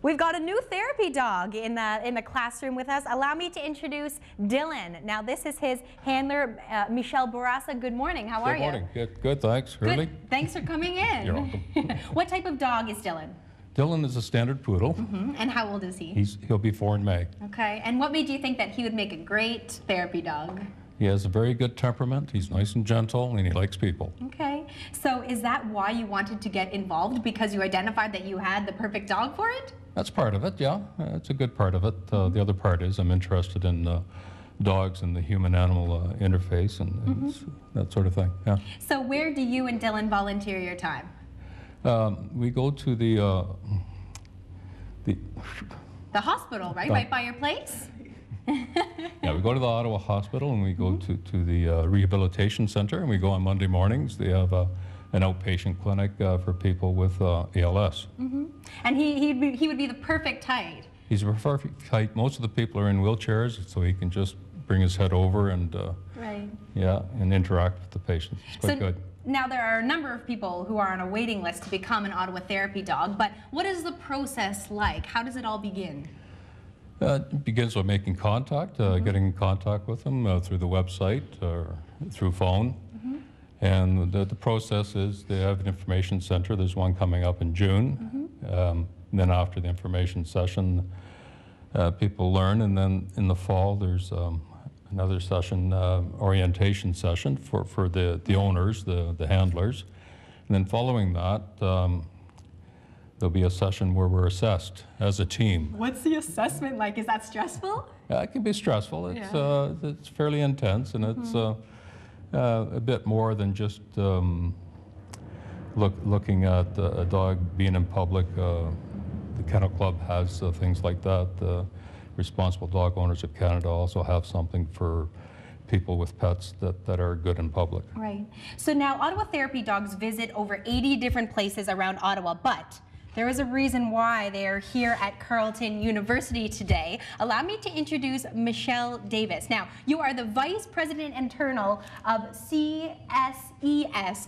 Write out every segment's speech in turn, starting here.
We've got a new therapy dog in the classroom with us. Allow me to introduce Dylan. Now this is his handler, Michelle Bourassa. Good morning. How are you? Good morning. Good. Thanks. Really? Good. Thanks for coming in. You're welcome. What type of dog is Dylan? Dylan is a standard poodle. And how old is he? He'll be 4 in May. Okay. And what made you think that he would make a great therapy dog? He has a very good temperament. He's nice and gentle, and he likes people. Okay. So is that why you wanted to get involved? Because you identified that you had the perfect dog for it? That's part of it, yeah. It's a good part of it. The other part is I'm interested in dogs and the human-animal interface and that sort of thing, yeah. So where do you and Dylan volunteer your time? We go to the hospital, right? Right by your place? Yeah, we go to the Ottawa Hospital and we go to the rehabilitation center, and we go on Monday mornings. They have an outpatient clinic for people with ALS. And he would be the perfect height. He's a perfect height. Most of the people are in wheelchairs, so he can just bring his head over and yeah, and interact with the patients. It's quite good. Now, there are a number of people who are on a waiting list to become an Ottawa Therapy Dog, but what is the process like? How does it all begin? It begins with making contact, getting in contact with them through the website or through phone. And the process is they have an information center. There's one coming up in June. And then after the information session, people learn. And then in the fall, there's another session, orientation session for the owners, the handlers. And then following that, there'll be a session where we're assessed as a team. What's the assessment like? Is that stressful? It can be stressful. It's fairly intense, and it's a bit more than just looking at a dog being in public. The Kennel Club has things like that. The Responsible Dog Owners of Canada also have something for people with pets that are good in public. Right. So now Ottawa Therapy Dogs visit over 80 different places around Ottawa, but there is a reason why they are here at Carleton University today. Allow me to introduce Michelle Davis. Now, you are the Vice President Internal of CSES.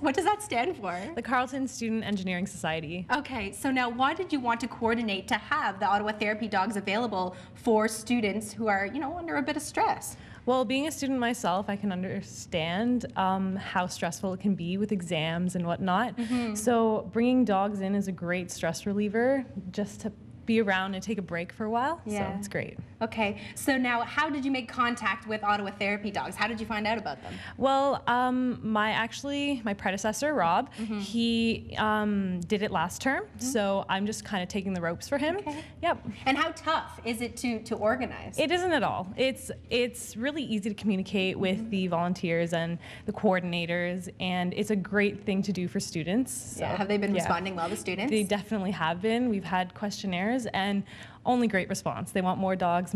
What does that stand for? The Carleton Student Engineering Society. Okay, so now why did you want to coordinate to have the Ottawa Therapy Dogs available for students who are, you know, under a bit of stress? Well, being a student myself, I can understand how stressful it can be with exams and whatnot. So bringing dogs in is a great stress reliever, just to be around and take a break for a while. So it's great. Okay, so now how did you make contact with Ottawa Therapy Dogs? How did you find out about them? Well, my predecessor, Rob, he did it last term, so I'm just kind of taking the ropes for him. Yep. And how tough is it to organize? It isn't at all. It's really easy to communicate with the volunteers and the coordinators, and it's a great thing to do for students. So, have they been responding well to students? They definitely have been. We've had questionnaires and only great response. They want more dogs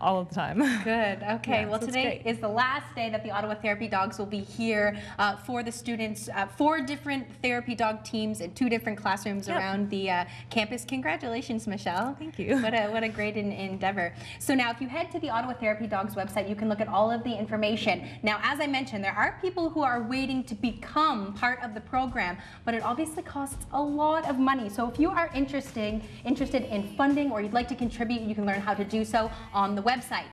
all of the time. Good. Okay. Well, so today is the last day that the Ottawa Therapy Dogs will be here for the students. 4 different therapy dog teams in 2 different classrooms around the campus. Congratulations, Michelle. Thank you. What a great endeavor. So now, if you head to the Ottawa Therapy Dogs website, you can look at all of the information. Now, as I mentioned, there are people who are waiting to become part of the program, but it obviously costs a lot of money. So if you are interested in funding or you'd like to contribute, you can learn how to do so on the website.